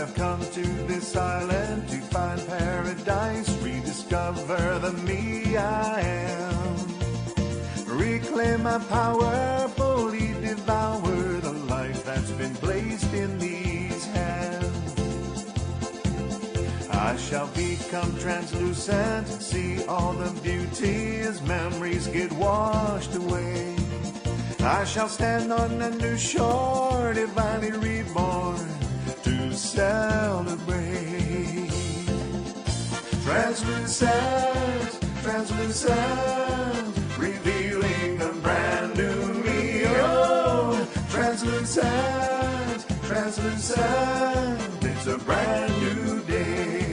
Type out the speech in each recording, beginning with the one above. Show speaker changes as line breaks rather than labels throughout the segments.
have come to this island to find paradise, rediscover the me I am. Reclaim my power, fully devour the life that's been placed in these hands. I shall become translucent, see all the beauty as memories get washed away. I shall stand on a new shore, divinely reborn, to celebrate. Translucent, translucent, revealing a brand new me. Oh, translucent, translucent, it's a brand new day.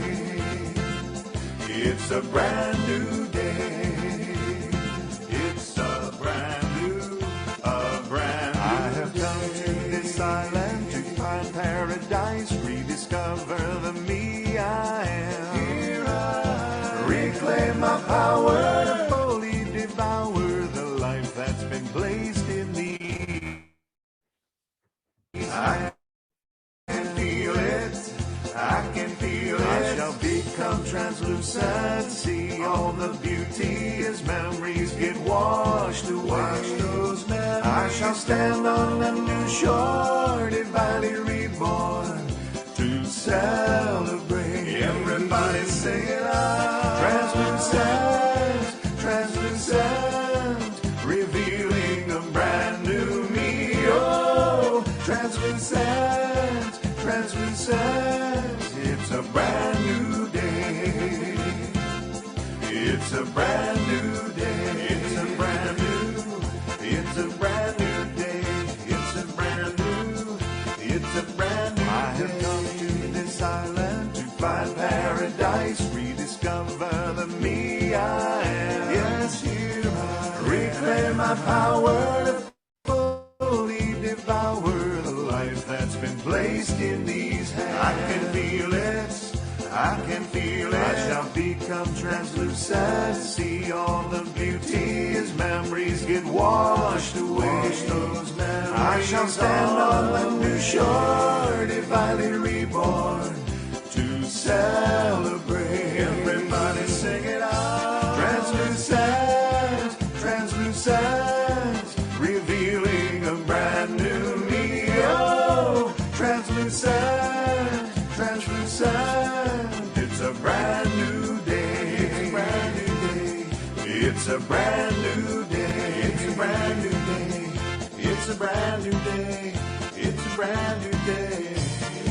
It's a brand new day. It's a brand new, I have come to this island to find paradise, rediscover the me I am. Here I reclaim my power to fully devour the life that's been placed in me. I can feel it, I can feel it. I shall become translucent, see all the beauty as memories get washed away. I shall stand on a new shore, divinely reborn, to celebrate. Everybody sing it out. Translucent, translucent, revealing a brand new me. Oh, translucent, translucent, it's a brand new day. It's a brand new day. It's a brand new, it's a brand new day. It's a brand new, it's a brand new day. I have come to this island to find paradise, rediscover the me I am. Yes, here I reclaim my power to fully devour the life that's been placed in these hands. I can feel it, I can feel it. I shall become translucent, see all the beauty as memories get washed away. I shall stand on the new shore, divinely reborn, to celebrate. Everybody sing it out. Translucent, translucent, revealing a brand new me. Oh, translucent, translucent, it's a brand new day. It's a brand new day. It's a brand new day. It's a brand new day. It's a brand new day.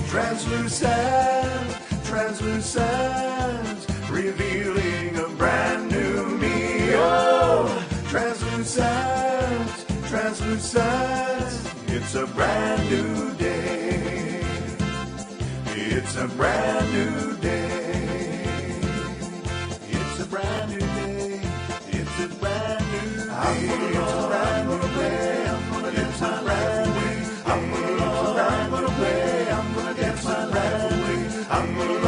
Translucent, translucent, revealing a brand new me. Oh, translucent, translucent, it's a brand new day. It's a brand new day. It's a brand new day. It's a brand new day. I'm gonna play. I'm gonna dance my life away. I'm gonna play. I'm gonna dance my life away. I'm gonna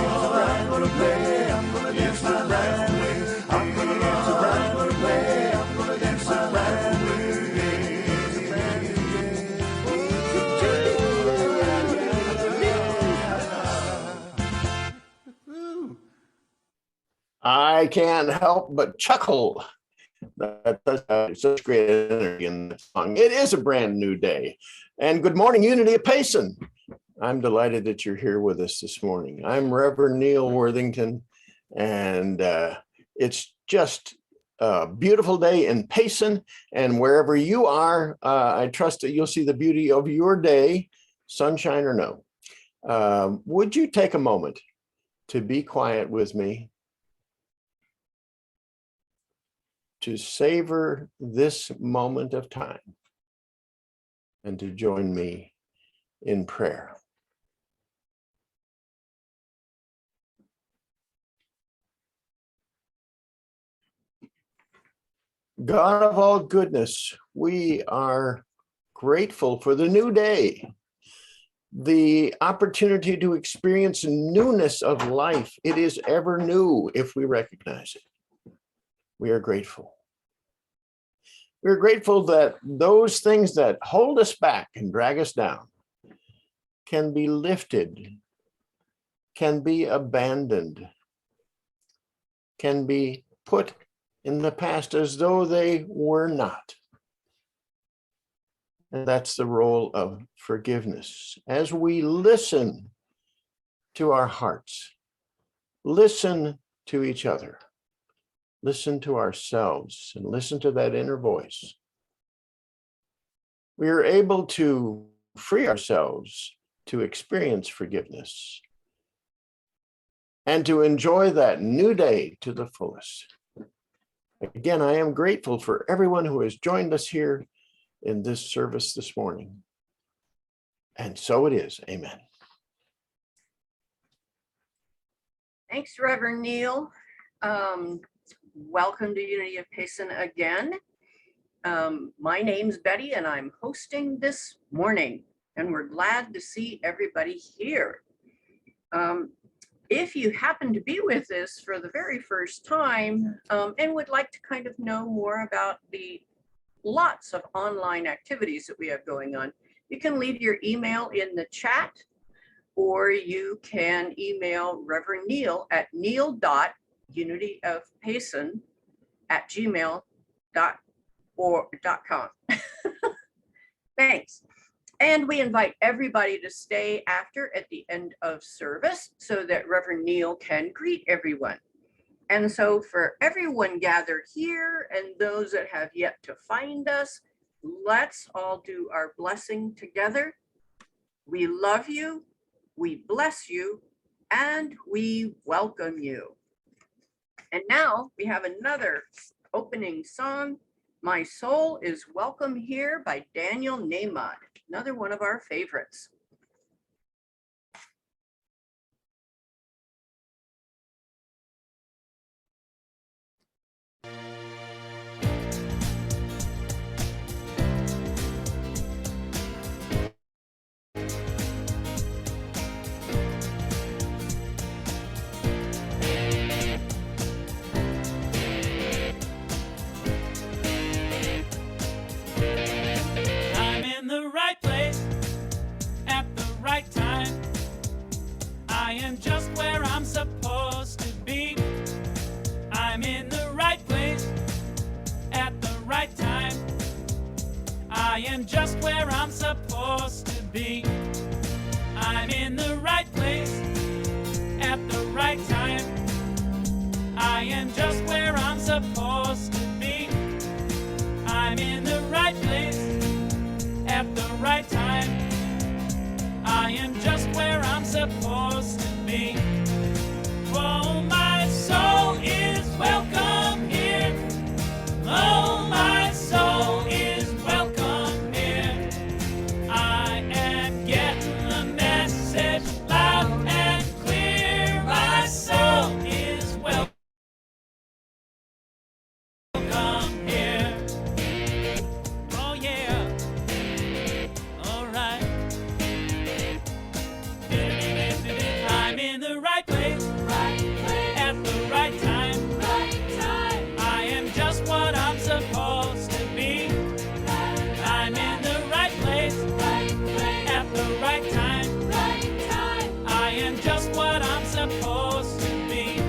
play. I'm gonna dance my life away. I'm gonna play. I'm gonna dance my life away. It's a brand new day.
I can't help but chuckle. That's such great energy in that song. It is a brand new day. And good morning, Unity of Payson. I'm delighted that you're here with us this morning. I'm Rev Neal Worthington, and it's just a beautiful day in Payson. And wherever you are, I trust that you'll see the beauty of your day, sunshine or no. Would you take a moment to be quiet with me, to savor this moment of time, and to join me in prayer? God of all goodness, we are grateful for the new day, the opportunity to experience newness of life. It is ever new if we recognize it. We are grateful. We're grateful that those things that hold us back and drag us down can be lifted can be abandoned, can be put in the past as though they were not. And that's the role of forgiveness. As we listen to our hearts, listen to each other, listen to ourselves, and listen to that inner voice, we are able to free ourselves to experience forgiveness and to enjoy that new day to the fullest. Again, I am grateful for everyone who has joined us here in this service this morning. And so it is. Amen.
Thanks, Reverend Neal. Welcome to Unity of Payson again. My name's Betty and I'm hosting this morning, and we're glad to see everybody here. If you happen to be with us for the very first time and would like to kind of know more about the lots of online activities that we have going on, you can leave your email in the chat, or you can email Reverend Neal at neal.unityofpayson@gmail.com. Thanks. And we invite everybody to stay after at the end of service so that Reverend Neal can greet everyone. And so for everyone gathered here and those that have yet to find us, let's all do our blessing together. We love you, we bless you, and we welcome you. And now we have another opening song, My Soul is Welcome Here by Daniel Neymar, another one of our favorites.
I am just where I'm supposed to be. I'm in the right place at the right time. I am just where I'm supposed to be. I'm in the right place at the right time. I am just where I'm supposed to be. I'm in the right place at the right time. I am just where I'm supposed to be. Oh, my soul is welcome here. Oh, my soul is welcome here. I am getting the message loud and clear. My soul is welcome here. Oh, yeah. All right. I'm in the right place, at the right time. I am just what I'm supposed to be. I'm in the right place, at the right time. I am just what I'm supposed to be.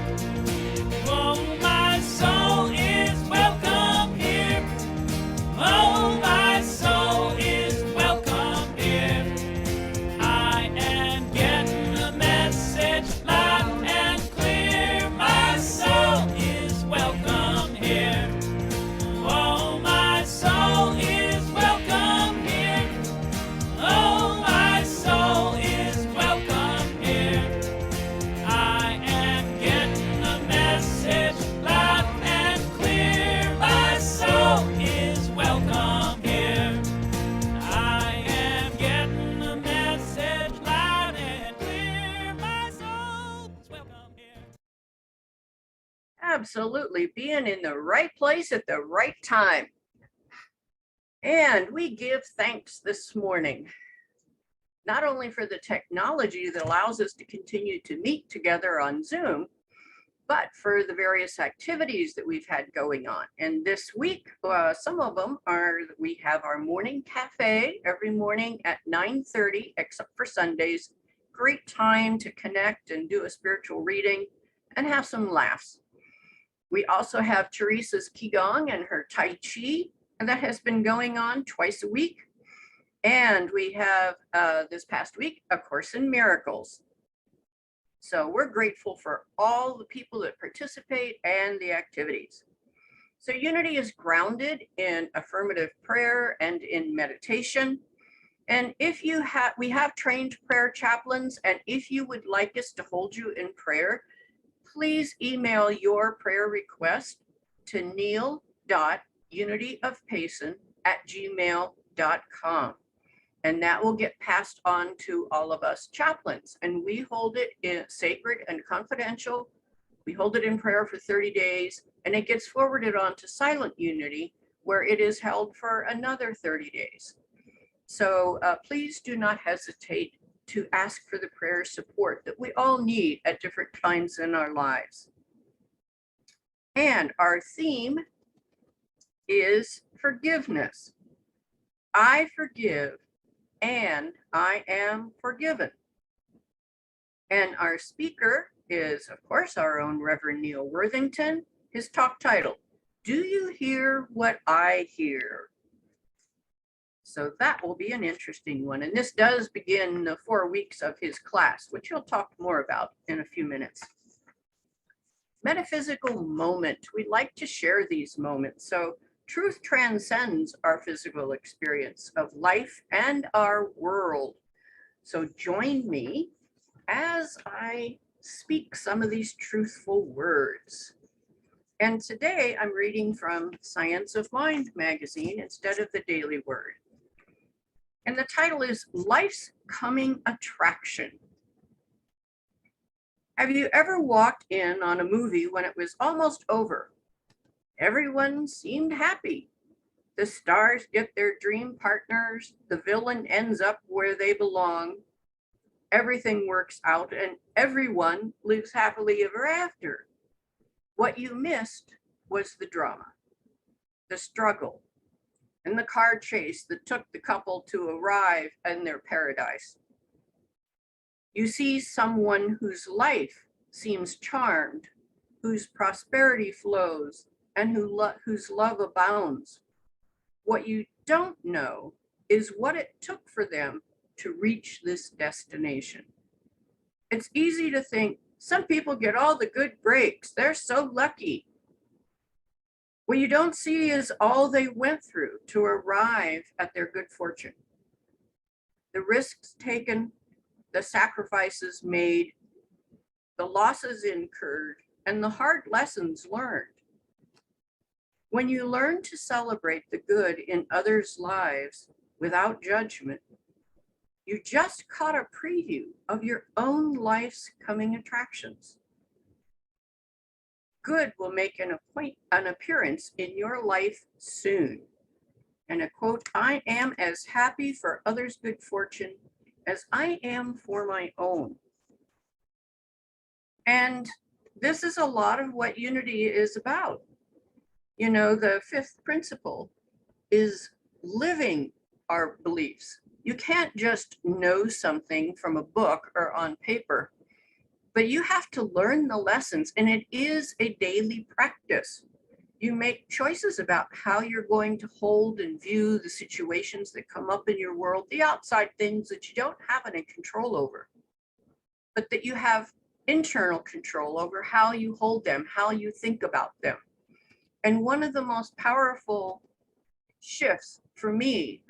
Oh, my soul is welcome here. Oh, my soul is welcome here. I am getting the message loud and clear. My soul is welcome here. Oh, my soul is welcome here. Oh, my soul is welcome here. I am getting the message loud and clear. My soul is welcome here. I am getting the message loud and clear. My soul is welcome here.
Absolutely, being in the right place at the right time. And we give thanks this morning, not only for the technology that allows us to continue to meet together on Zoom, but for the various activities that we've had going on. And this week, some of them are, we have our morning cafe every morning at 9:30, except for Sundays, great time to connect and do a spiritual reading and have some laughs. We also have Teresa's Qigong and her Tai Chi, and that has been going on twice a week. And we have this past week, A Course in Miracles. So we're grateful for all the people that participate and the activities. So Unity is grounded in affirmative prayer and in meditation. And if you have, we have trained prayer chaplains, and if you would like us to hold you in prayer, please email your prayer request to neil.unityofpayson@gmail.com. And that will get passed on to all of us chaplains. And we hold it in sacred and confidential. We hold it in prayer for 30 days, and it gets forwarded on to Silent Unity, where it is held for another 30 days. So please do not hesitate to ask for the prayer support that we all need at different times in our lives. And our theme is forgiveness. I forgive and I am forgiven. And our speaker is, of course, our own Rev Neal Worthington. His talk title, Do You Hear What I Hear? So that will be an interesting one. And this does begin the 4 weeks of his class, which he'll talk more about in a few minutes. Metaphysical moment. We like to share these moments. So truth transcends our physical experience of life and our world. So join me as I speak some of these truthful words. And today I'm reading from Science of Mind magazine instead of the Daily Word. And the title is Life's Coming Attraction. Have you ever walked in on a movie when it was almost over? Everyone seemed happy. The stars get their dream partners. The villain ends up where they belong. Everything works out and everyone lives happily ever after. What you missed was the drama, the struggle, and the car chase that took the couple to arrive in their paradise. You see someone whose life seems charmed, whose prosperity flows, and whose love abounds. What you don't know is what it took for them to reach this destination. It's easy to think some people get all the good breaks. They're so lucky. What you don't see is all they went through to arrive at their good fortune. The risks taken, the sacrifices made, the losses incurred, and the hard lessons learned. When you learn to celebrate the good in others' lives without judgment, you just caught a preview of your own life's coming attractions. Good will make an appearance in your life soon. And a quote, I am as happy for others' good fortune as I am for my own. And this is a lot of what unity is about. You know, the fifth principle is living our beliefs. You can't just know something from a book or on paper, but you have to learn the lessons, and it is a daily practice. You make choices about how you're going to hold and view the situations that come up in your world, the outside things that you don't have any control over, but that you have internal control over how you hold them, how you think about them. And one of the most powerful shifts for me,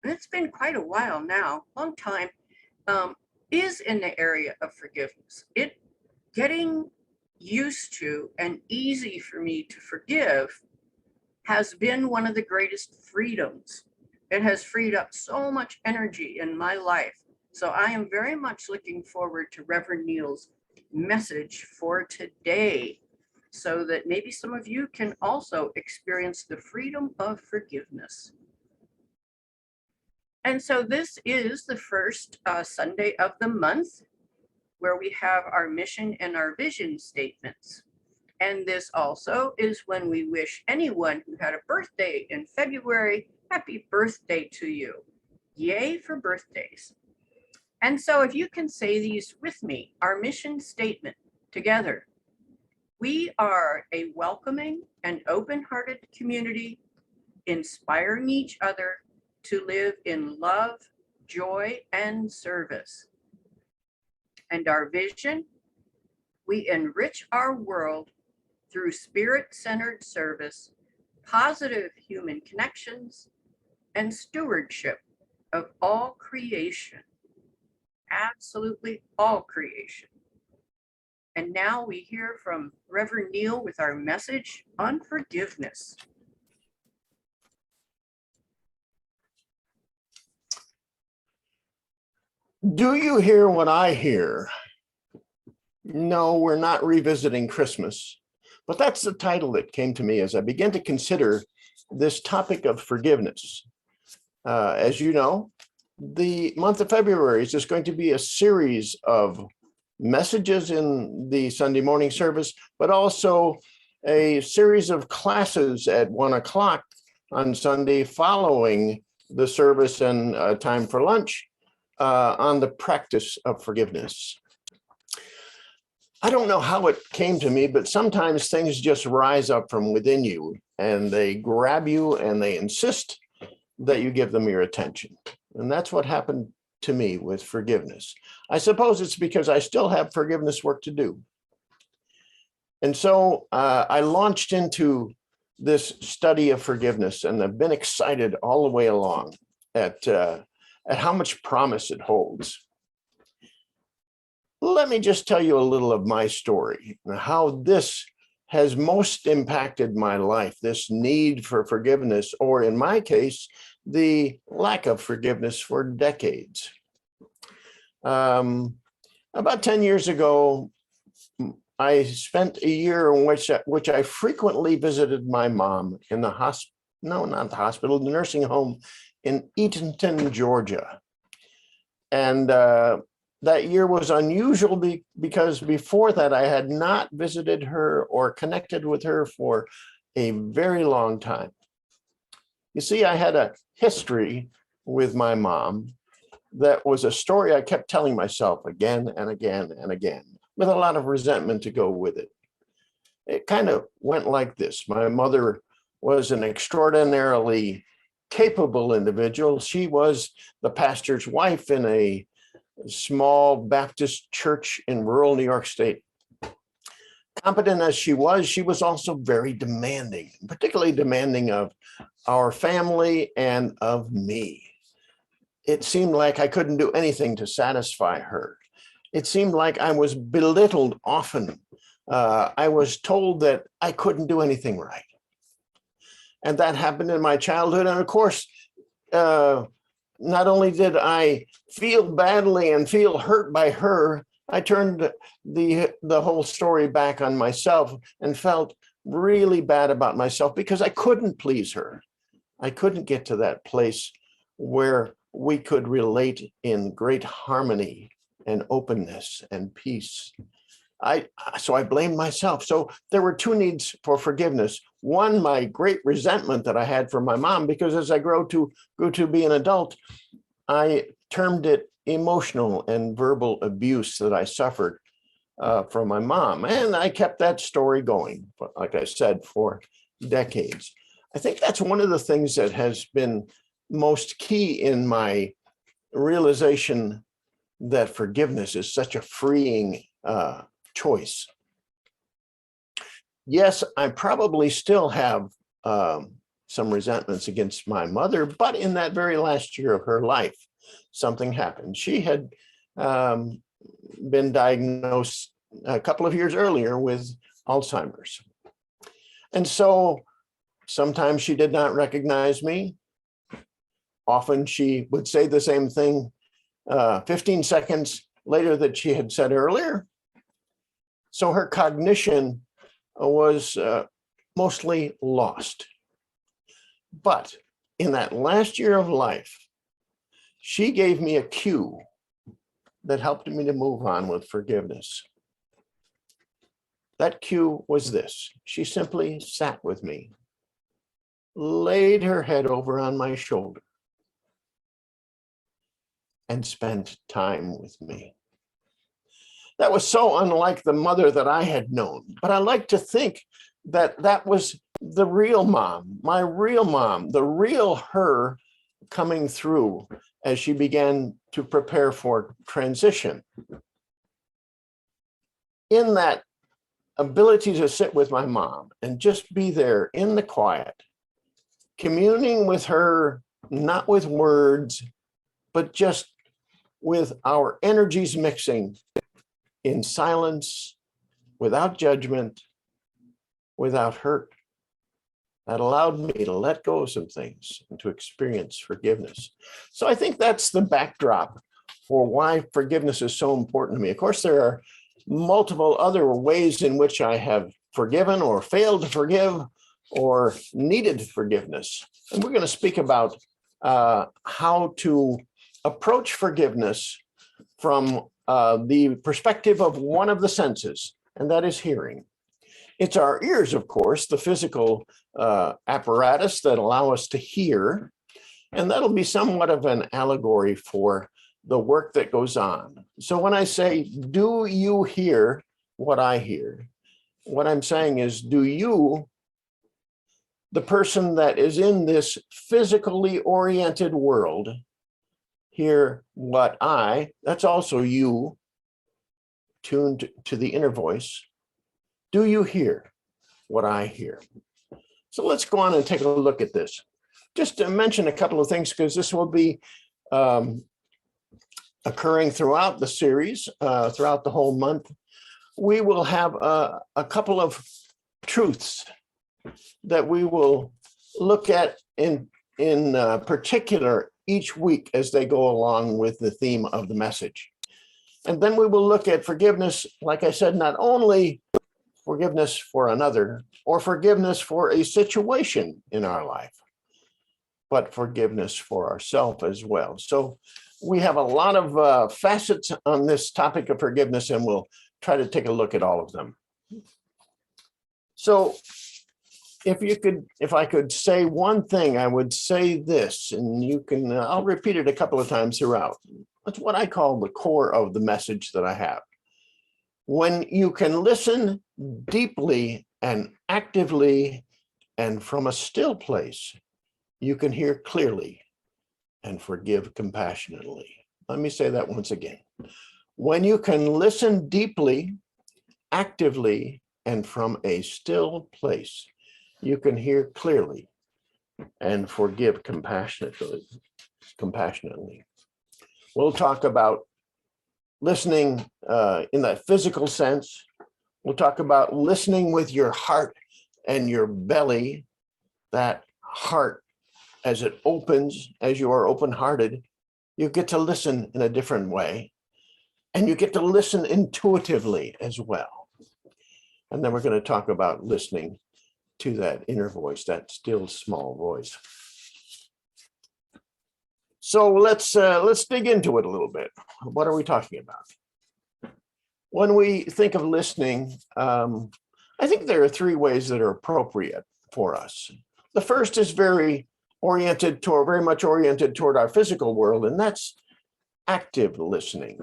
and it's been quite a while now, long time, is in the area of forgiveness. It getting used to and easy for me to forgive has been one of the greatest freedoms. It has freed up so much energy in my life. So I am very much looking forward to Reverend Neal's message for today, so that maybe some of you can also experience the freedom of forgiveness. And so this is the first Sunday of the month, where we have our mission and our vision statements. And this also is when we wish anyone who had a birthday in February, happy birthday to you. Yay for birthdays. And so if you can say these with me, our mission statement together. We are a welcoming and open-hearted community, inspiring each other to live in love, joy, and service. And our vision, we enrich our world through spirit-centered service, positive human connections, and stewardship of all creation. Absolutely all creation. And now we hear from Rev Neal with our message, Unforgiveness.
Do you hear what I hear? No, we're not revisiting Christmas, but that's the title that came to me as I began to consider this topic of forgiveness. As you know, the month of February is just going to be a series of messages in the Sunday morning service, but also a series of classes at 1 o'clock on Sunday following the service and time for lunch on the practice of forgiveness. I don't know how it came to me, but sometimes things just rise up from within you and they grab you and they insist that you give them your attention. And that's what happened to me with forgiveness. I suppose it's because I still have forgiveness work to do. And so I launched into this study of forgiveness, and I've been excited all the way along at how much promise it holds. Let me just tell you a little of my story and how this has most impacted my life, this need for forgiveness, or in my case, the lack of forgiveness for decades. About 10 years ago, I spent a year in which I frequently visited my mom in the hospital, no, not the hospital, the nursing home in Eatonton, Georgia. And that year was unusual because before that, I had not visited her or connected with her for a very long time. You see, I had a history with my mom that was a story I kept telling myself again and again and again, with a lot of resentment to go with it. It kind of went like this. My mother was an extraordinarily capable individual. She was the pastor's wife in a small Baptist church in rural New York State. Competent as she was also very demanding, particularly demanding of our family and of me. It seemed like I couldn't do anything to satisfy her. It seemed like I was belittled often. I was told that I couldn't do anything right. And that happened in my childhood. And of course, not only did I feel badly and feel hurt by her, I turned the whole story back on myself and felt really bad about myself because I couldn't please her. I couldn't get to that place where we could relate in great harmony and openness and peace. So I blamed myself. So there were two needs for forgiveness. One, my great resentment that I had for my mom, because as I grew to be an adult, I termed it emotional and verbal abuse that I suffered from my mom. And I kept that story going, like I said, for decades. I think that's one of the things that has been most key in my realization that forgiveness is such a freeing choice. Yes, I probably still have some resentments against my mother, but in that very last year of her life, something happened. She had been diagnosed a couple of years earlier with Alzheimer's. And so sometimes she did not recognize me. Often she would say the same thing 15 seconds later that she had said earlier. So her cognition was mostly lost. But in that last year of life, she gave me a cue that helped me to move on with forgiveness. That cue was this. She simply sat with me, laid her head over on my shoulder, and spent time with me. That was so unlike the mother that I had known, but I like to think that that was the real mom, my real mom, the real her coming through as she began to prepare for transition. In that ability to sit with my mom and just be there in the quiet, communing with her, not with words, but just with our energies mixing in silence, without judgment, without hurt. That allowed me to let go of some things and to experience forgiveness. So I think that's the backdrop for why forgiveness is so important to me. Of course, there are multiple other ways in which I have forgiven or failed to forgive or needed forgiveness. And we're going to speak about how to approach forgiveness from the perspective of one of the senses, and that is hearing. It's our ears, of course, the physical apparatus that allow us to hear, and that'll be somewhat of an allegory for the work that goes on. So when I say, do you hear what I hear? What I'm saying is, do you, the person that is in this physically oriented world, hear what I, that's also you, tuned to the inner voice, do you hear what I hear? So let's go on and take a look at this. Just to mention a couple of things, because this will be occurring throughout the series, throughout the whole month. We will have a couple of truths that we will look at in particular each week as they go along with the theme of the message. And then we will look at forgiveness, like I said, not only forgiveness for another or forgiveness for a situation in our life, but forgiveness for ourselves as well. So we have a lot of facets on this topic of forgiveness, and we'll try to take a look at all of them. So if I could say one thing, I would say this, and you can, I'll repeat it a couple of times throughout. That's what I call the core of the message that I have. When you can listen deeply and actively and from a still place, you can hear clearly and forgive compassionately. Let me say that once again. When you can listen deeply, actively, and from a still place, you can hear clearly and forgive compassionately. We'll talk about listening in that physical sense. We'll talk about listening with your heart and your belly, that heart as it opens, as you are open-hearted, you get to listen in a different way. And you get to listen intuitively as well. And then we're going to talk about listening to that inner voice, that still small voice. So let's dig into it a little bit. What are we talking about? When we think of listening, I think there are three ways that are appropriate for us. The first is very much oriented toward our physical world, and that's active listening.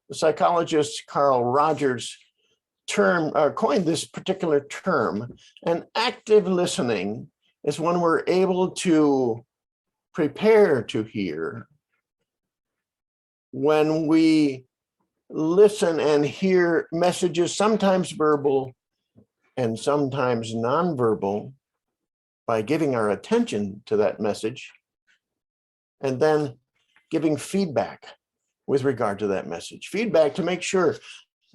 The psychologist Carl Rogers coined this particular term, and active listening is when we're able to prepare to hear, when we listen and hear messages, sometimes verbal and sometimes nonverbal, by giving our attention to that message and then giving feedback with regard to that message. Feedback to make sure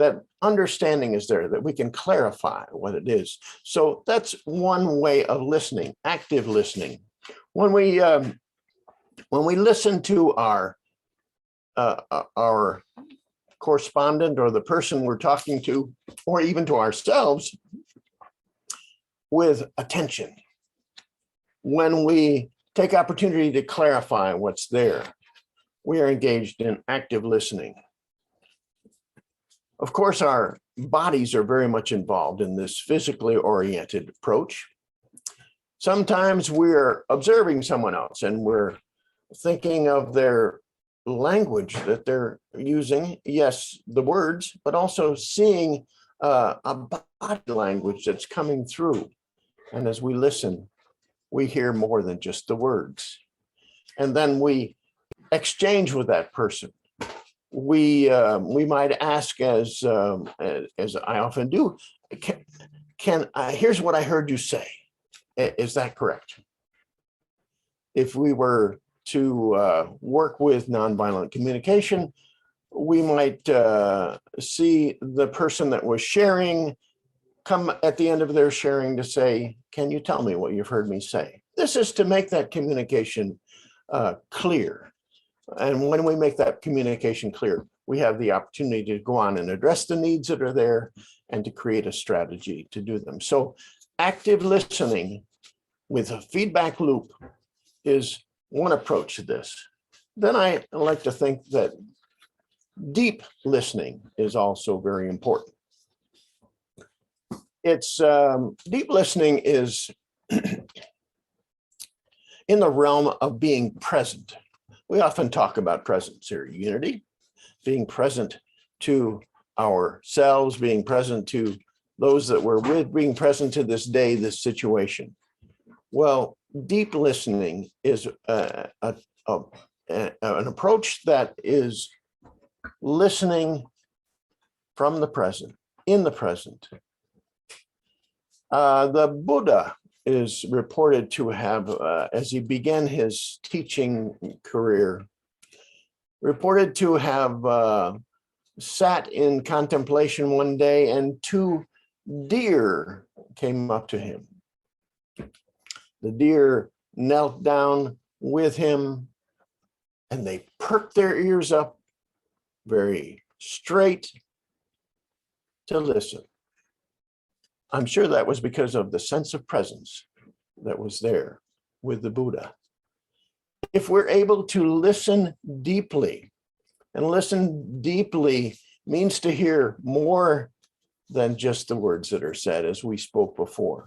that understanding is there, that we can clarify what it is. So that's one way of listening, active listening. When we listen to our correspondent or the person we're talking to, or even to ourselves, with attention, when we take opportunity to clarify what's there, we are engaged in active listening. Of course, our bodies are very much involved in this physically oriented approach. Sometimes we're observing someone else and we're thinking of their language that they're using. Yes, the words, but also seeing a body language that's coming through. And as we listen, we hear more than just the words. And then we exchange with that person. We might ask, as I often do, here's what I heard you say. Is that correct? If we were to work with nonviolent communication, we might see the person that was sharing come at the end of their sharing to say, can you tell me what you've heard me say? This is to make that communication clear. And when we make that communication clear, we have the opportunity to go on and address the needs that are there and to create a strategy to do them. So active listening with a feedback loop is one approach to this. Then I like to think that deep listening is also very important. It's deep listening is in the realm of being present. We often talk about presence here, unity, being present to ourselves, being present to those that we're with, being present to this day, this situation. Well, deep listening is an approach that is listening from the present, in the present. The Buddha is reported to have, as he began his teaching career, reported to have sat in contemplation one day and 2 deer came up to him. The deer knelt down with him and they perked their ears up very straight to listen. I'm sure that was because of the sense of presence that was there with the Buddha. If we're able to listen deeply, and listen deeply means to hear more than just the words that are said, as we spoke before,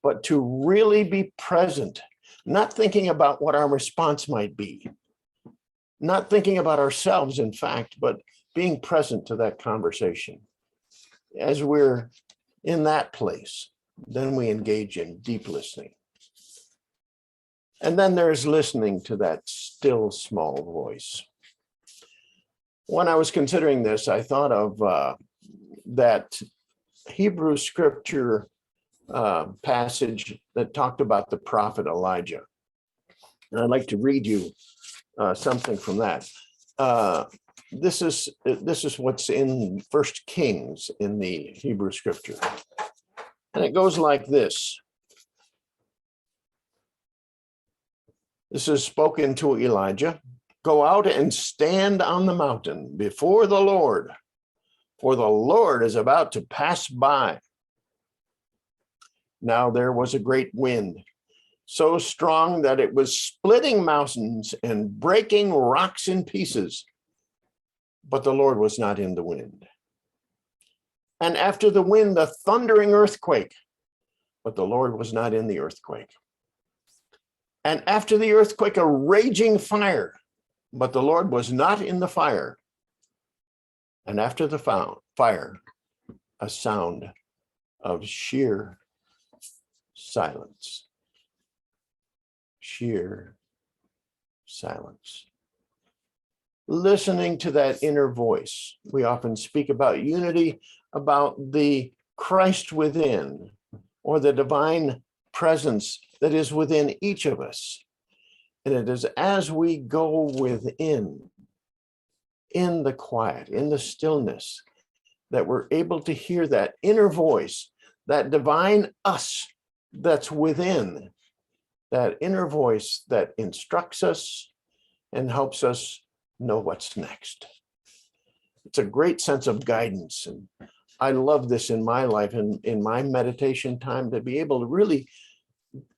but to really be present, not thinking about what our response might be, not thinking about ourselves, in fact, but being present to that conversation. As we're in that place, then we engage in deep listening. And then there's listening to that still small voice. When I was considering this, I thought of that Hebrew scripture passage that talked about the prophet Elijah. And I'd like to read you something from that. This is what's in 1 Kings in the Hebrew scripture. And it goes like this. This is spoken to Elijah. Go out and stand on the mountain before the Lord, for the Lord is about to pass by. Now there was a great wind, so strong that it was splitting mountains and breaking rocks in pieces. But the Lord was not in the wind. And after the wind, a thundering earthquake, but the Lord was not in the earthquake. And after the earthquake, a raging fire, but the Lord was not in the fire. And after the fire, a sound of sheer silence. Sheer silence. Listening to that inner voice. We often speak about unity, about the Christ within, or the divine presence that is within each of us. And it is as we go within, in the quiet, in the stillness, that we're able to hear that inner voice, that divine us that's within, that inner voice that instructs us and helps us know what's next. It's a great sense of guidance. And I love this in my life and in my meditation time, to be able to really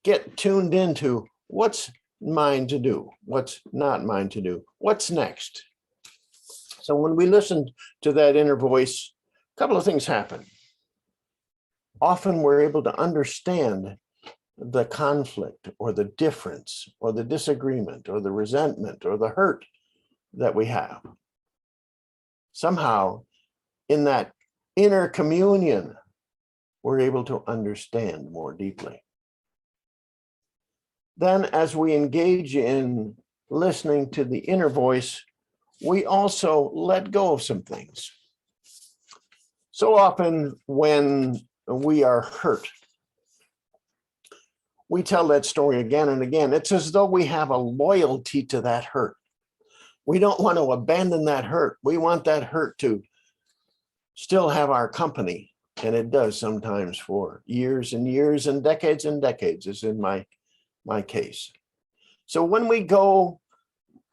get tuned into what's mine to do, what's not mine to do, what's next. So when we listen to that inner voice, a couple of things happen. Often we're able to understand the conflict or the difference or the disagreement or the resentment or the hurt that we have. Somehow, in that inner communion, we're able to understand more deeply. Then, as we engage in listening to the inner voice, we also let go of some things. So often when we are hurt, we tell that story again and again. It's as though we have a loyalty to that hurt. We don't want to abandon that hurt. We want that hurt to still have our company. And it does sometimes for years and years and decades, as in my case. So when we go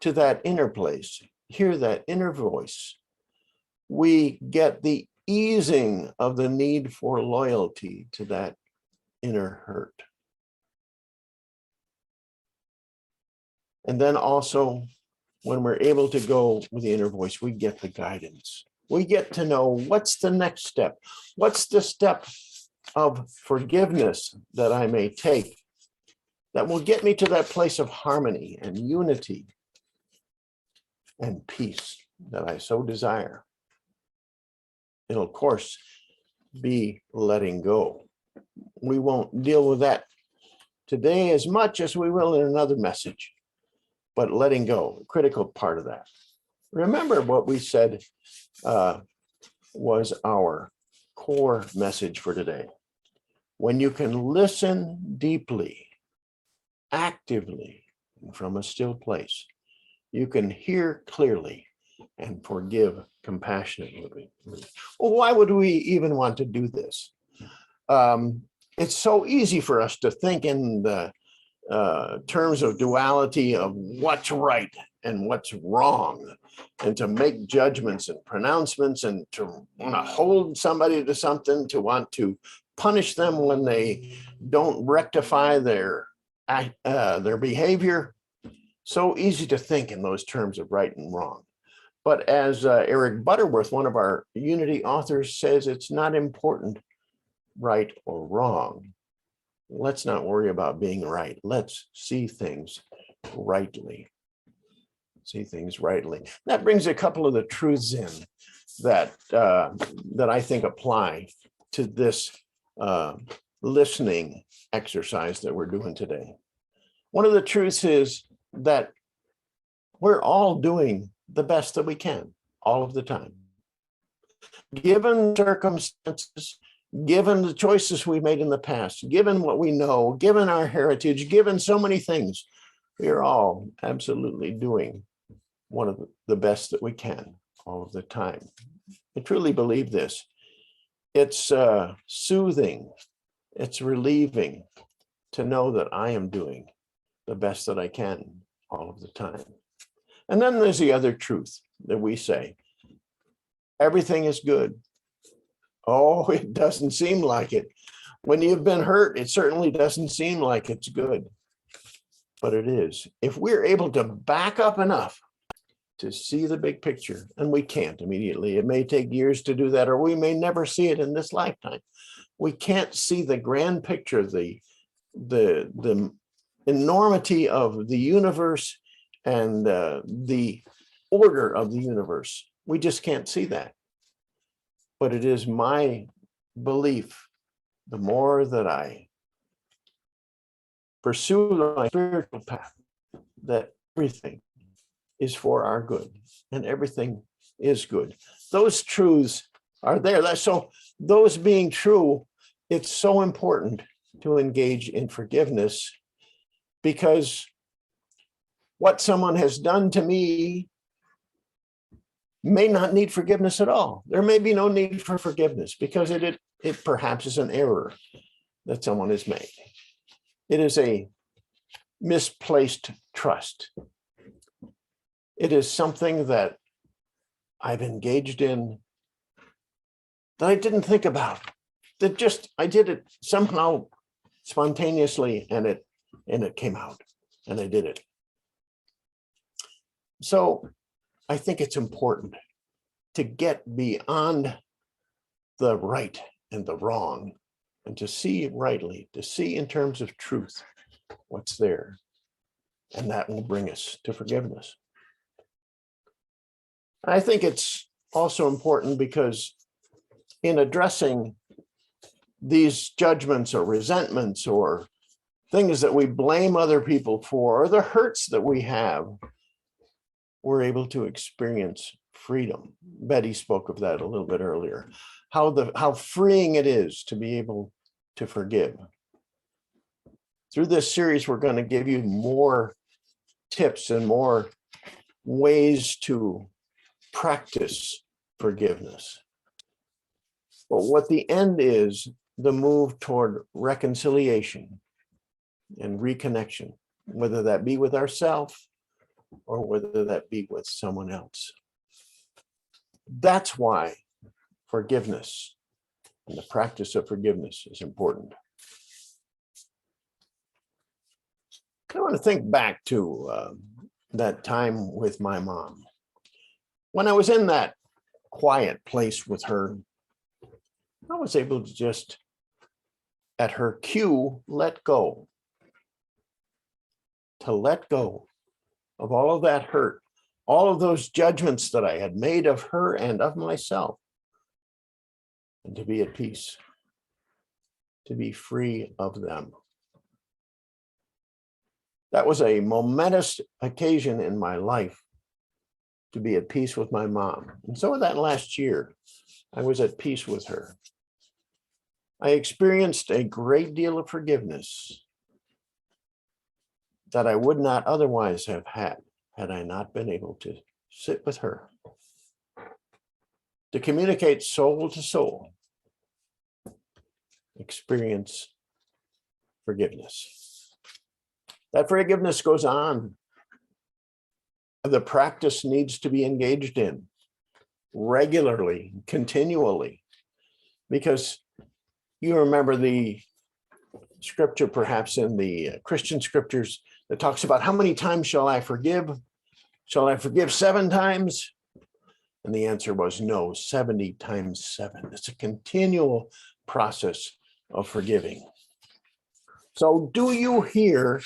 to that inner place, hear that inner voice, we get the easing of the need for loyalty to that inner hurt. And then also, when we're able to go with the inner voice, we get the guidance. We get to know what's the next step. What's the step of forgiveness that I may take that will get me to that place of harmony and unity and peace that I so desire. It'll, of course, be letting go. We won't deal with that today as much as we will in another message, but letting go, a critical part of that. Remember what we said was our core message for today. When you can listen deeply, actively, and from a still place, you can hear clearly and forgive compassionately. Well, why would we even want to do this? It's so easy for us to think in the terms of duality of what's right and what's wrong, and to make judgments and pronouncements, and to want to hold somebody to something, to want to punish them when they don't rectify their behavior. So easy to think in those terms of right and wrong. But as Eric Butterworth, one of our Unity authors, says, it's not important right or wrong. Let's not worry about being right. Let's see things rightly. See things rightly. That brings a couple of the truths in that I think apply to this listening exercise that we're doing today. One of the truths is that we're all doing the best that we can all of the time. Given circumstances, given the choices we made in the past, given what we know, given our heritage, given so many things, we are all absolutely doing one of the best that we can all of the time. I truly believe this. It's soothing, it's relieving to know that I am doing the best that I can all of the time. And then there's the other truth that we say, everything is good. Oh, it doesn't seem like it. When you've been hurt, it certainly doesn't seem like it's good, but it is. If we're able to back up enough to see the big picture, and we can't immediately, it may take years to do that, or we may never see it in this lifetime. We can't see the grand picture, the enormity of the universe and the order of the universe. We just can't see that. But it is my belief, the more that I pursue my spiritual path, that everything is for our good and everything is good. Those truths are there. So those being true, it's so important to engage in forgiveness, because what someone has done to me may not need forgiveness at all. There may be no need for forgiveness because it perhaps is an error that someone has made. It is a misplaced trust. It is something that I've engaged in that I didn't think about, that just, I did it somehow spontaneously and it came out and I did it. So I think it's important to get beyond the right and the wrong and to see rightly, to see in terms of truth what's there. And that will bring us to forgiveness. I think it's also important because in addressing these judgments or resentments or things that we blame other people for, or the hurts that we have, we're able to experience freedom. Betty spoke of that a little bit earlier, how freeing it is to be able to forgive. Through this series, we're going to give you more tips and more ways to practice forgiveness. But what the end is, the move toward reconciliation and reconnection, whether that be with ourselves or whether that be with someone else. That's why forgiveness and the practice of forgiveness is important. I want to think back to that time with my mom. When I was in that quiet place with her, I was able to just, at her cue, let go. To let go of all of that hurt, all of those judgments that I had made of her and of myself, and to be at peace, to be free of them. That was a momentous occasion in my life, to be at peace with my mom. And so that last year, I was at peace with her. I experienced a great deal of forgiveness that I would not otherwise have had I not been able to sit with her, to communicate soul to soul, experience forgiveness. That forgiveness goes on. The practice needs to be engaged in regularly, continually, because you remember the scripture, perhaps in the Christian scriptures, that talks about how many times shall I forgive? Shall I forgive 7 times? And the answer was no, 70 times 7. It's a continual process of forgiving. So do you hear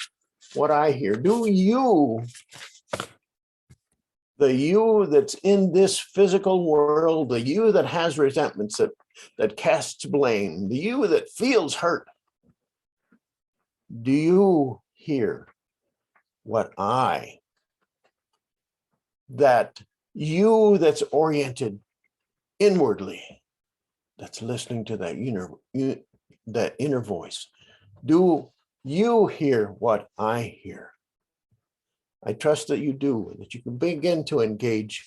what I hear? Do you, the you that's in this physical world, the you that has resentments, that casts blame, the you that feels hurt, do you hear what that you that's oriented inwardly, that's listening to that inner voice, do you hear what I hear? I trust that you do, and that you can begin to engage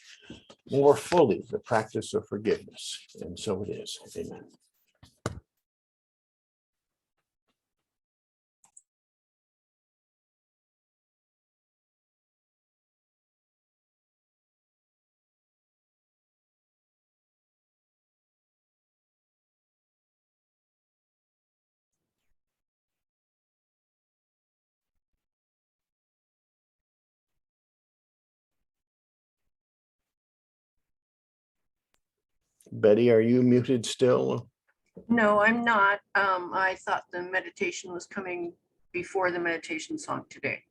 more fully the practice of forgiveness. And so it is. Amen. Betty, are you muted still?
No, I'm not. I thought the meditation was coming before the meditation song today.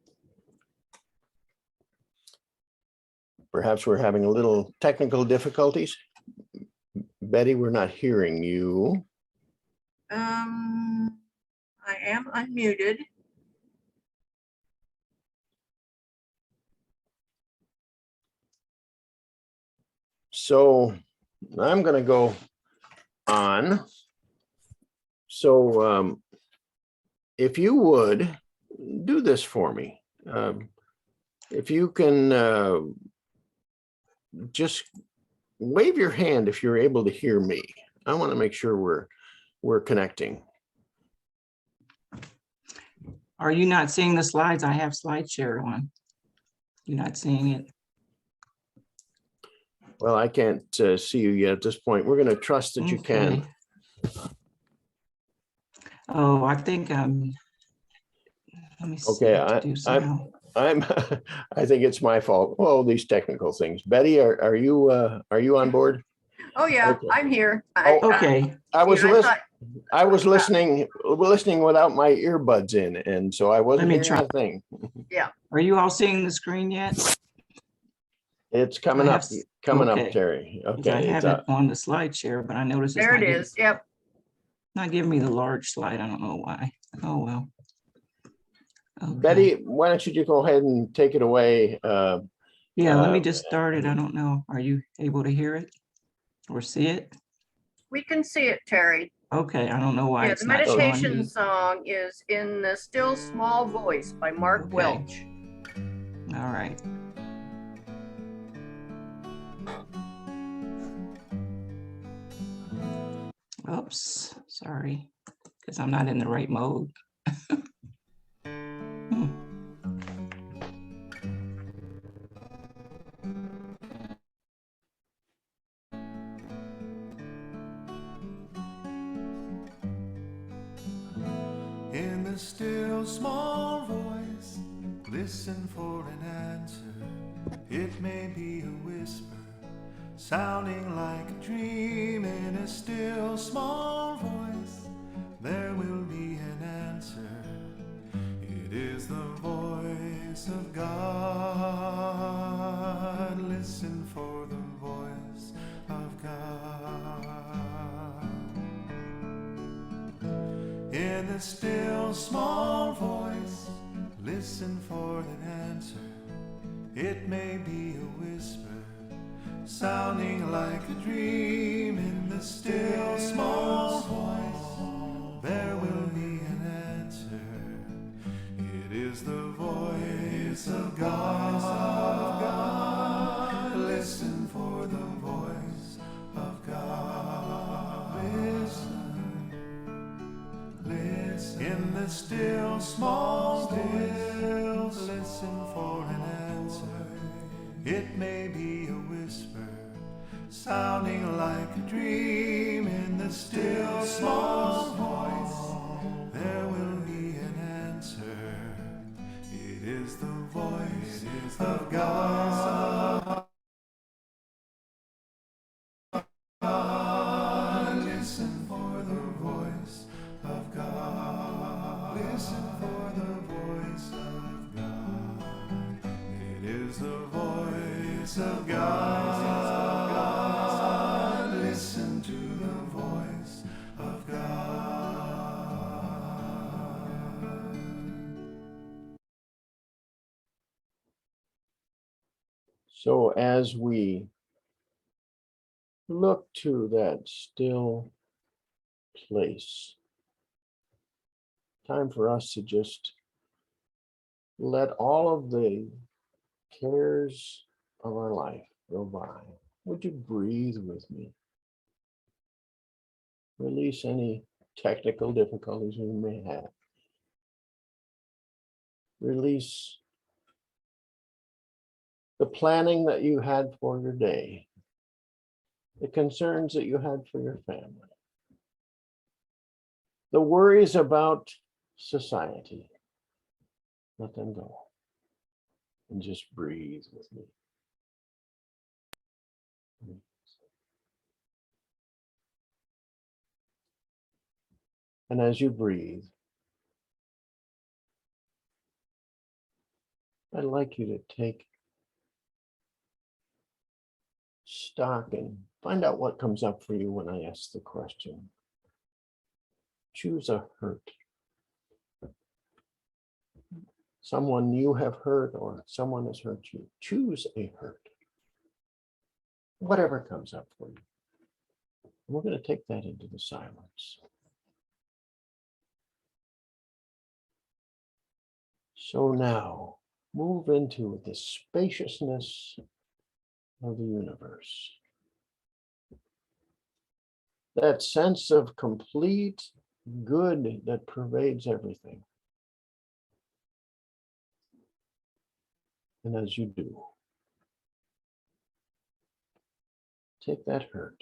Perhaps we're having a little technical difficulties. Betty, we're not hearing you.
I am unmuted.
So I'm going to go on. So if you would do this for me, if you can just wave your hand if you're able to hear me. I want to make sure we're connecting.
Are you not seeing the slides? I have SlideShare on. You're not seeing it?
Well, I can't see you yet at this point. We're going to trust that you can.
Oh, I think let me see.
Okay,
what to do somehow.
I think it's my fault. Oh, these technical things. Betty, are you on board?
Oh yeah,
Okay.
I'm here.
Okay.
I was
listening.
listening without my earbuds in, and so I wasn't
Let me
hearing a thing.
Are you all seeing the screen yet?
It's coming
I
up,
have s-
coming up,
okay.
Terry.
'Cause I
Okay,
have
it's
it
up.
on the slide share, but I noticed it's
There
not
it
giving,
is. Yep.
not giving me the large slide. I don't know why. Oh, well. Okay.
Betty, why don't you just go ahead and take it away?
Yeah, let me just start it. I don't know. Are you able to hear it or see it?
We can see it, Terry.
Okay, I don't know why
Yeah,
it's
the
not showing
meditation
me.
song is In the Still Small Voice by Mark
Okay.
Welch.
All right. Oops, sorry, because I'm not in the right mode. Hmm.
In the still small voice, listen for an answer. It may be a whisper, sounding like a dream. In a still small voice, there will be an answer. It is the voice of God. Listen for the voice of God. In the still small voice, listen for an answer. It may be a whisper, sounding like a dream. In the still small voice, there will be an answer. It is the voice of God. Listen for the voice of God. Listen in the still small voice. Listen for an answer. It may be a whisper, sounding like a dream. In the still small voice, there will be an answer. It is the voice of God. Listen for the voice of God. Listen for the voice of God. It is the voice of God. Listen to the voice of God.
So as we look to that still place, time for us to just let all of the cares of our life go by. Would you breathe with me? Release any technical difficulties we may have. Release the planning that you had for your day, the concerns that you had for your family, the worries about society. Let them go and just breathe with me. And as you breathe, I'd like you to take stock and find out what comes up for you when I ask the question. Choose a hurt. Someone you have hurt or someone has hurt you. Choose a hurt. Whatever comes up for you. And we're going to take that into the silence. So now, move into the spaciousness of the universe. That sense of complete good that pervades everything. And as you do, take that hurt,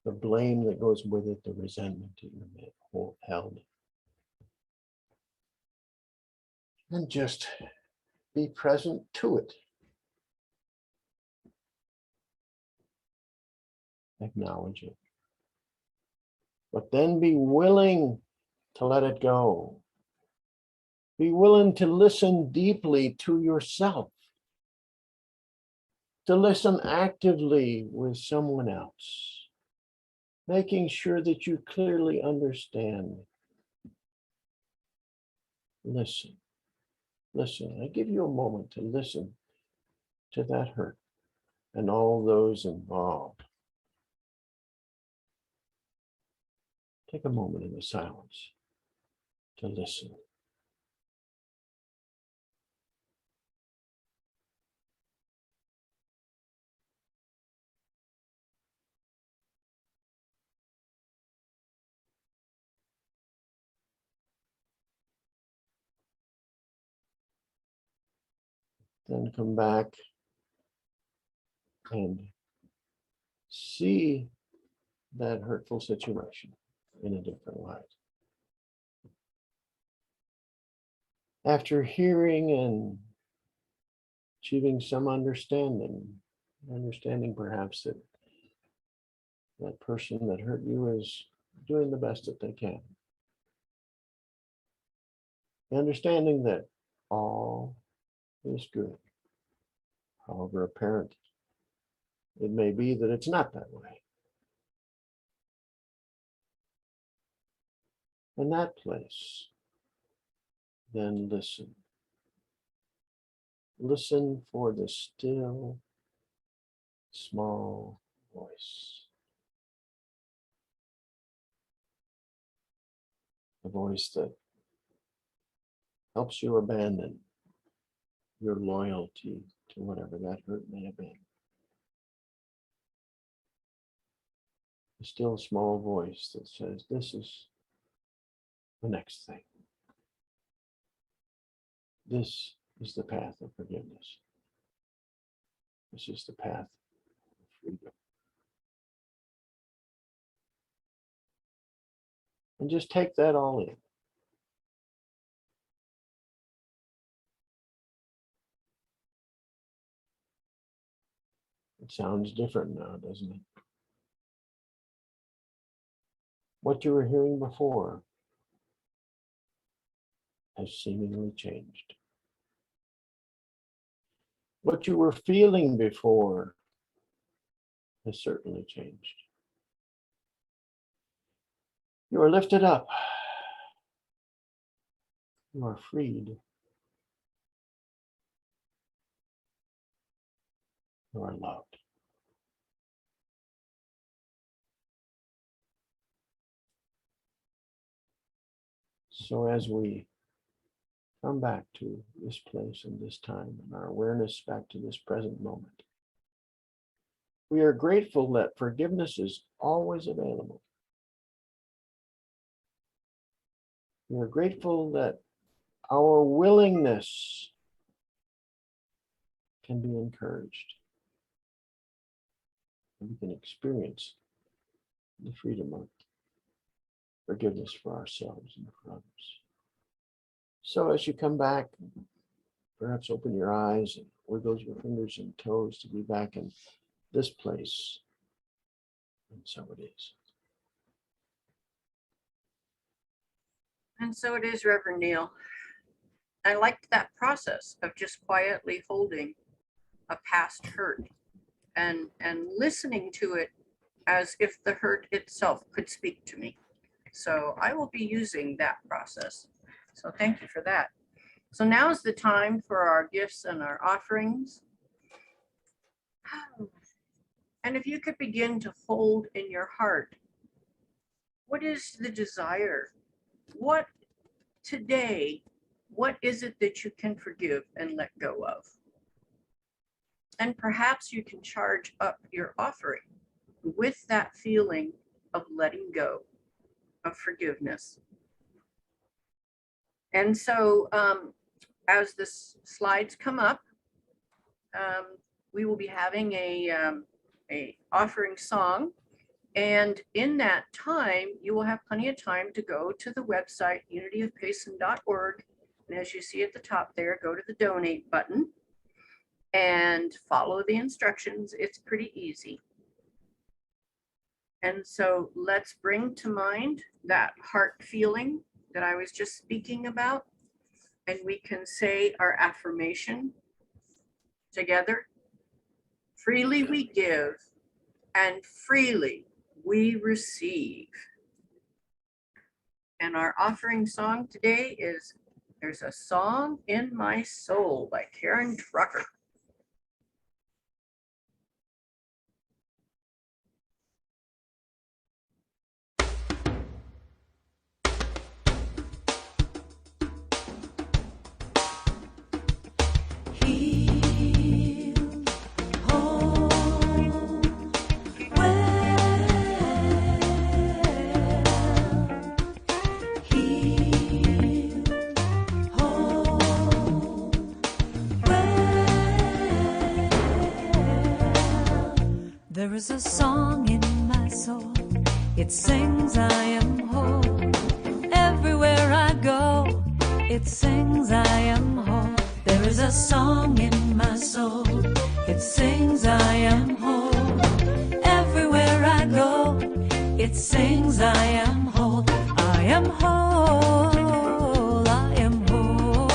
the blame that goes with it, the resentment that you may have held, and just be present to it. Acknowledge it. But then be willing to let it go. Be willing to listen deeply to yourself. to listen actively with someone else, making sure that you clearly understand. Listen, listen. I give you a moment to listen to that hurt and all those involved. Take a moment in the silence to listen. Then come back and see that hurtful situation in a different light. After hearing and achieving some understanding perhaps that that person that hurt you is doing the best that they can. Understanding that all is good. However apparent it may be that it's not that way. In that place, then listen. Listen for the still, small voice. The voice that helps you abandon your loyalty to whatever that hurt may have been. The still small voice that says, this is the next thing. This is the path of forgiveness. This is the path of freedom. And just take that all in. It sounds different now, doesn't it? What you were hearing before has seemingly changed. What you were feeling before has certainly changed. You are lifted up. You are freed. You are loved. So as we come back to this place and this time and our awareness back to this present moment, we are grateful that forgiveness is always available. We are grateful that our willingness can be encouraged. And we can experience the freedom of forgiveness for ourselves and for others. So as you come back, perhaps open your eyes and wiggle your fingers and toes to be back in this place. And so it is.
And so it is, Reverend Neal. I liked that process of just quietly holding a past hurt and listening to it as if the hurt itself could speak to me. So I will be using that process. So thank you for that. So now is the time for our gifts and our offerings. And if you could begin to hold in your heart, what is the desire? What today, what is it that you can forgive and let go of? And perhaps you can charge up your offering with that feeling of letting go, of forgiveness. And so as the slides come up, we will be having a offering song. And in that time, you will have plenty of time to go to the website, unityofpayson.org. And as you see at the top there, go to the donate button and follow the instructions. It's pretty easy. And so let's bring to mind that heart feeling that I was just speaking about. And we can say our affirmation together. Freely we give, and freely we receive. And our offering song today is There's a Song in My Soul by Karen Trucker.
There is a song in my soul. It sings, I am whole. Everywhere I go, it sings, I am whole. There is a song in my soul. It sings, I am whole. Everywhere I go, it sings, I am whole. I am whole. I am whole.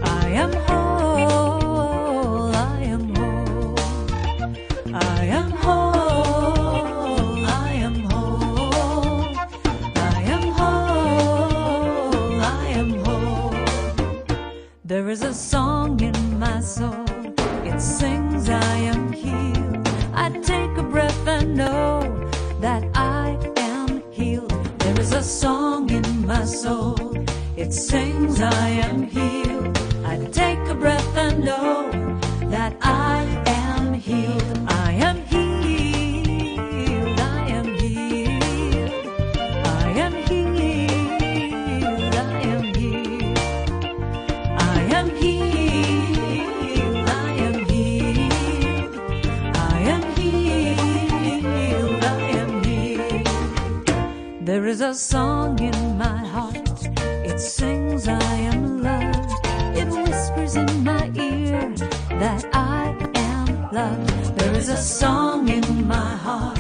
I am whole. I am whole. I am whole, I am whole, I am whole, I am whole. There is a song in my soul, it sings, I am healed. I take a breath and know that I am healed. There is a song in my soul, it sings, I am healed. I take a breath and know that I am healed. I am healed, I am healed, I am healed, I am healed, I am healed, I am healed, I am healed, I am healed. There is a song in my heart, it sings, I am loved. It whispers in my ear that I am loved. There is a song in my heart,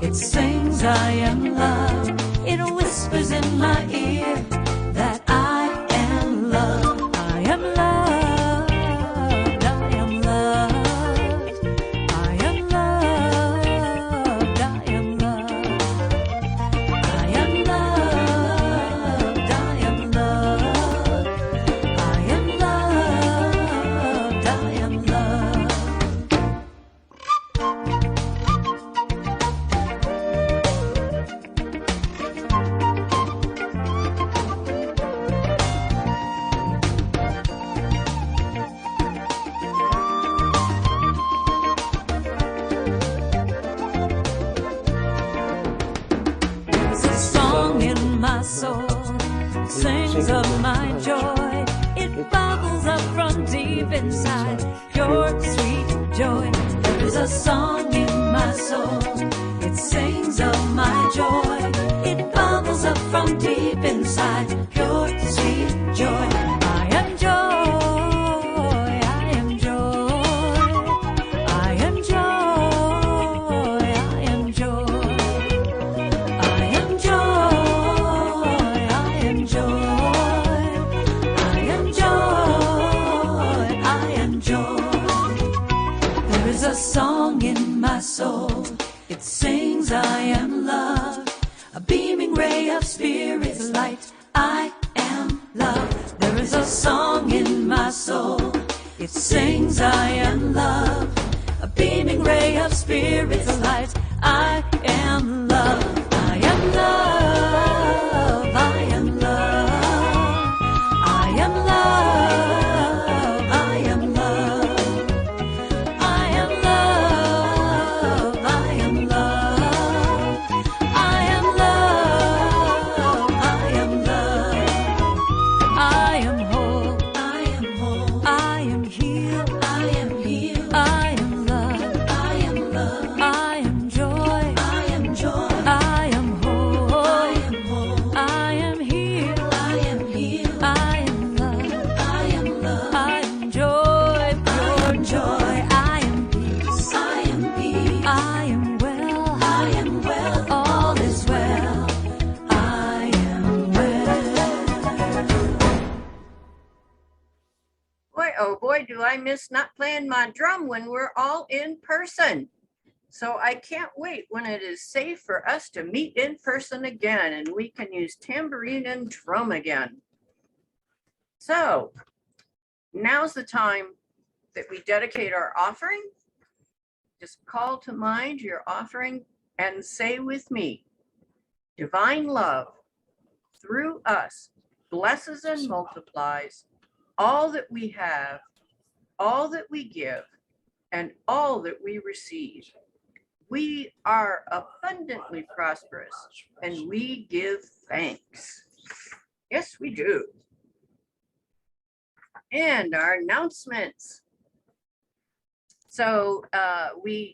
it sings, I am loved. It whispers in my ear that I am loved. I am loved, I am loved, I am loved, I am loved, I am loved, I am loved, I am loved, I am loved. There's a song in my soul, it sings of my joy. It bubbles up from deep inside, your sweet joy. There is a song in my soul, it sings of my joy. It bubbles up from deep inside, your sweet joy. I am joy, I am joy, I am joy, I am joy. I am joy, I am joy, I am joy, I am joy. There is a song in my soul, it sings, I am love. A beaming ray of spirit's light, I am love. There is a song in my soul, it sings, I am love. A beaming ray of spirit's light, I am love. I am love, I am love, I am love, I am love, I am love, I am love, I am love, I am love. I am whole, I am whole, I am healed, I am healed, I am love, I am love, I am joy, I am joy.
I miss not playing my drum when we're all in person. So I can't wait when it is safe for us to meet in person again and we can use tambourine and drum again. So now's the time that we dedicate our offering. Just call to mind your offering and say with me, divine love through us blesses and multiplies all that we have, all that we give, and all that we receive. We are abundantly prosperous and we give thanks. Yes, we do. And our announcements. So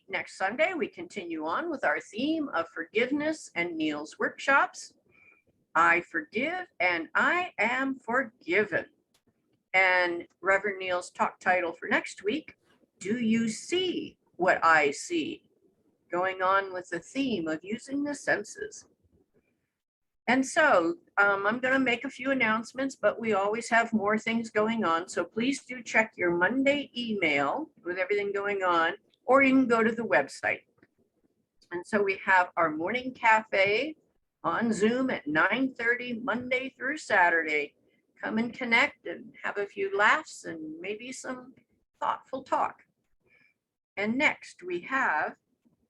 next Sunday, we continue on with our theme of forgiveness and Neal's workshops. I forgive and I am forgiven. And Reverend Neal's talk title for next week, Do You See What I See? Going on with the theme of using the senses. And so I'm going to make a few announcements, but we always have more things going on. So please do check your Monday email with everything going on, or you can go to the website. And so we have our morning cafe on Zoom at 9:30 Monday through Saturday. Come and connect and have a few laughs and maybe some thoughtful talk. And next we have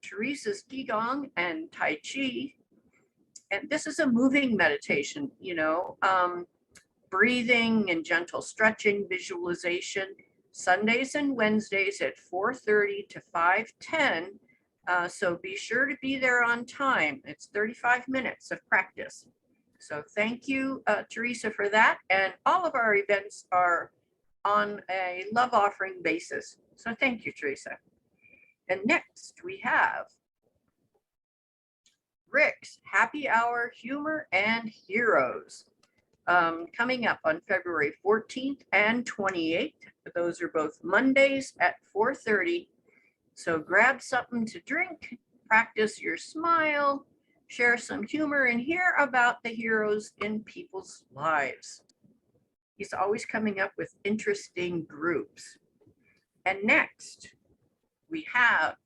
Teresa's Qigong and Tai Chi. And this is a moving meditation, breathing and gentle stretching, visualization, Sundays and Wednesdays at 4:30 to 5:10. So be sure to be there on time. It's 35 minutes of practice. So thank you, Teresa, for that. And all of our events are on a love offering basis. So thank you, Teresa. And next we have Rick's Happy Hour Humor and Heroes coming up on February 14th and 28th. Those are both Mondays at 4:30. So grab something to drink, practice your smile, share some humor, and hear about the heroes in people's lives. He's always coming up with interesting groups. And next, we have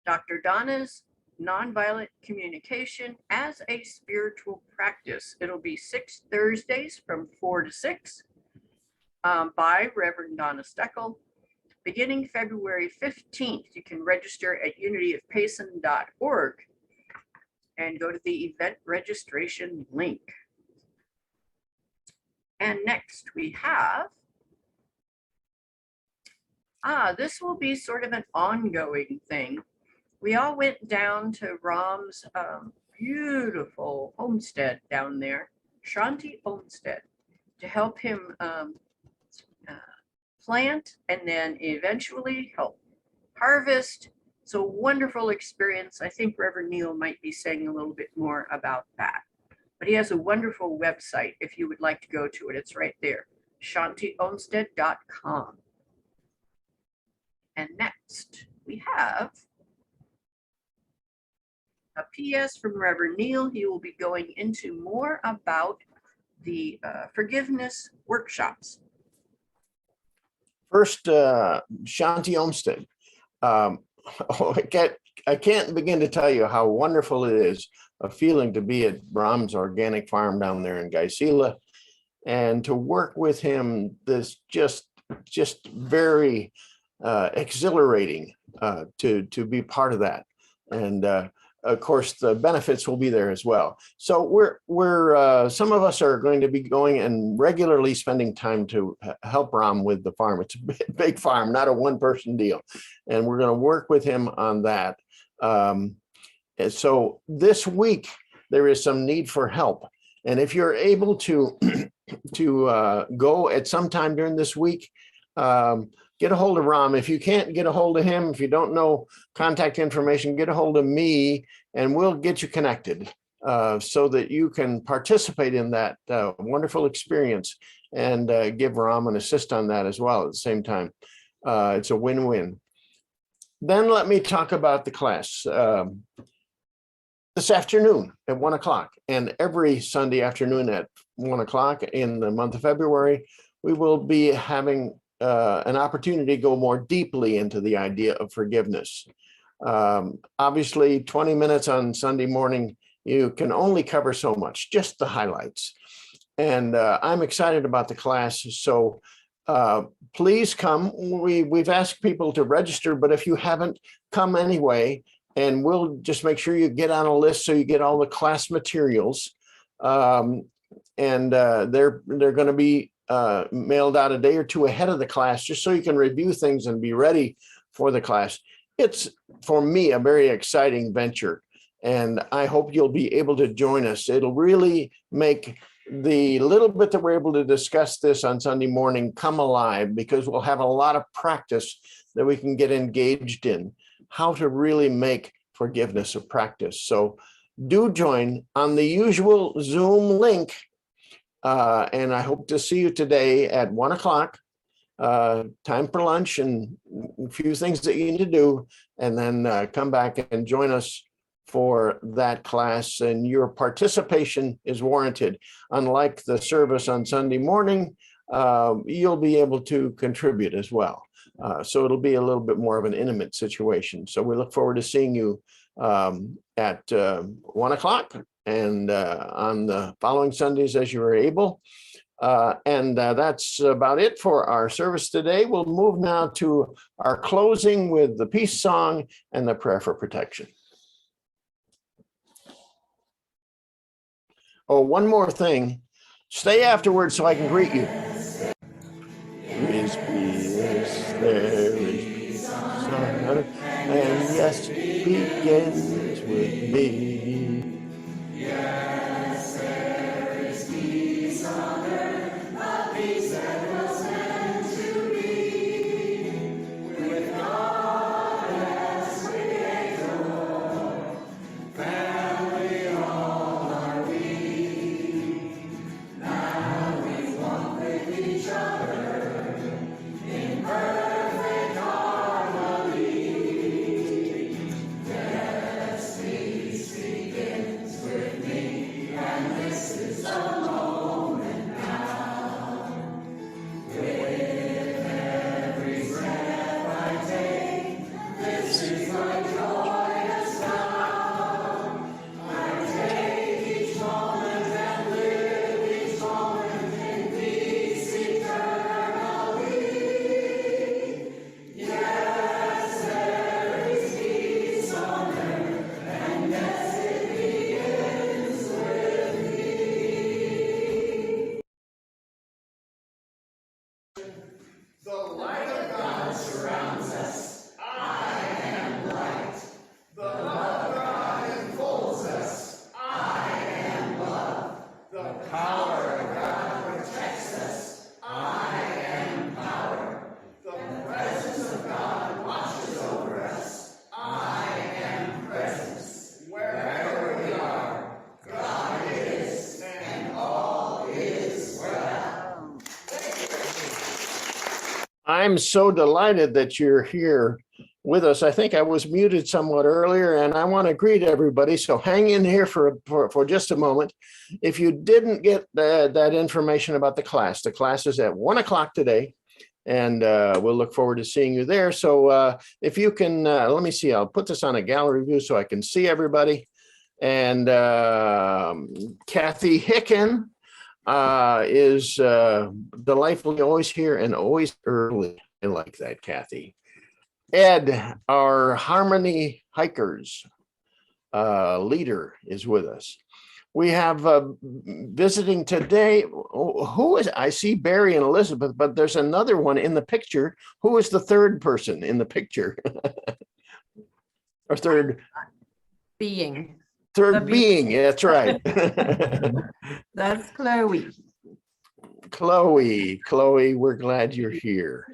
Dr. Donna's Nonviolent Communication as a Spiritual Practice. It'll be 6 Thursdays from 4 to 6 by Reverend Donna Steckel. Beginning February 15th, you can register at unityofpayson.org and go to the event registration link. And next we have, this will be sort of an ongoing thing. We all went down to Ram's beautiful homestead down there, Shanti Homestead, to help him plant and then eventually help harvest. It's a wonderful experience. I think Reverend Neal might be saying a little bit more about that. But he has a wonderful website if you would like to go to it. It's right there, shantyhomestead.com. And next we have a PS from Reverend Neal. He will be going into more about the forgiveness workshops.
First, Shanti Olmsted. I can't begin to tell you how wonderful it is, a feeling to be at Brahm's organic farm down there in Gaisila and to work with him. This just very exhilarating to be part of that. And of course, the benefits will be there as well. So we're some of us are going to be going and regularly spending time to help Ram with the farm. It's a big farm, not a one-person deal, and we're going to work with him on that. And so this week there is some need for help, and if you're able to go at some time during this week, get a hold of Ram. If you can't get a hold of him, if you don't know contact information, get a hold of me and we'll get you connected so that you can participate in that wonderful experience and give Ram an assist on that as well at the same time. It's a win-win. Then let me talk about the class. This afternoon at 1 o'clock and every Sunday afternoon at 1 o'clock in the month of February, we will be having an opportunity to go more deeply into the idea of forgiveness. Obviously, 20 minutes on Sunday morning, you can only cover so much, just the highlights. And I'm excited about the class. So please come. We've asked people to register, but if you haven't, come anyway, and we'll just make sure you get on a list so you get all the class materials. And they're going to be mailed out a day or two ahead of the class, just so you can review things and be ready for the class. It's, for me, a very exciting venture, and I hope you'll be able to join us. It'll really make the little bit that we're able to discuss this on Sunday morning come alive, because we'll have a lot of practice that we can get engaged in, how to really make forgiveness a practice. So do join on the usual Zoom link. And I hope to see you today at 1 o'clock, time for lunch and a few things that you need to do, and then come back and join us for that class. And your participation is warranted. Unlike the service on Sunday morning, you'll be able to contribute as well. So it'll be a little bit more of an intimate situation. So we look forward to seeing you at 1 o'clock and on the following Sundays as you are able. And that's about it for our service today. We'll move now to our closing with the peace song and the prayer for protection. Oh, one more thing. Stay afterwards so I can greet you. There is peace, there is peace on earth, and yes, it begins with me. Yes, there is peace on earth, a peace that was meant to be. With God as Creator, family all are we. Now we want with each other in perfect harmony. Yes, peace begins with me, and this is the moment now. With every step I take, this is my joyous vow. I take each moment and live each moment in peace eternally. Yes, there is peace on earth, and yes, it begins with me. The light of God surrounds us. I am light. The love of God enfolds us. I am love. The power of God protects us. I am power. The presence of God watches over us. I am presence. Wherever we are, God is, and all is well. I'm so delighted that you're here with us. I think I was muted somewhat earlier, and I want to greet everybody. So hang in here for just a moment. If you didn't get that information about the class is at 1 o'clock today, and we'll look forward to seeing you there. So if you can, let me see, I'll put this on a gallery view so I can see everybody. And Kathy Hicken is delightfully always here and always early. I like that, Kathy. Ed, our Harmony Hikers leader, is with us. We have visiting today, who is, I see Barry and Elizabeth, but there's another one in the picture. Who is the third person in the picture? Or third
being.
Third being, that's right.
That's Chloe.
Chloe, we're glad you're here.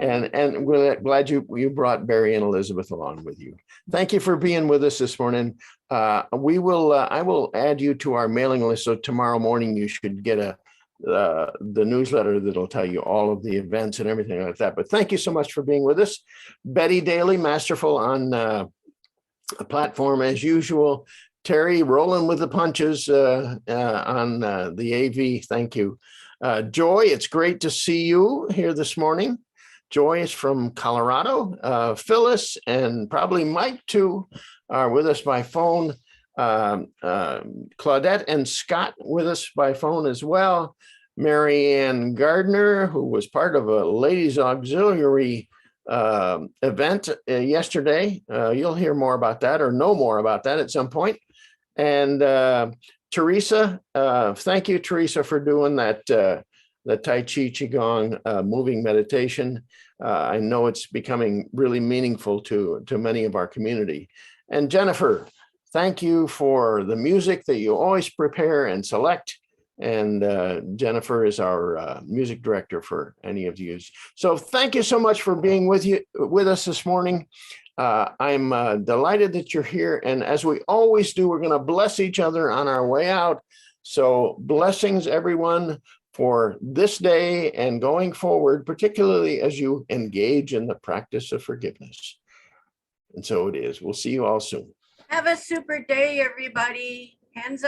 And we're glad you brought Barry and Elizabeth along with you. Thank you for being with us this morning. I will add you to our mailing list. So tomorrow morning you should get the newsletter that'll tell you all of the events and everything like that. But thank you so much for being with us. Betty Daly, masterful on a platform as usual. Terry, rolling with the punches on the AV. Thank you. Joy, it's great to see you here this morning. Joy is from Colorado. Phyllis and probably Mike too are with us by phone. Claudette and Scott with us by phone as well. Mary Ann Gardner, who was part of a ladies auxiliary event yesterday. You'll hear more about that or know more about that at some point. And Teresa, thank you, Teresa, for doing that the Tai Chi Qigong moving meditation. I know it's becoming really meaningful to many of our community. And Jennifer, thank you for the music that you always prepare and select. And Jennifer is our music director for any of you. So thank you so much for being with us this morning. I'm delighted that you're here. And as we always do, we're going to bless each other on our way out. So blessings, everyone, for this day and going forward, particularly as you engage in the practice of forgiveness. And so it is. We'll see you all soon.
Have a super day, everybody. Hands up.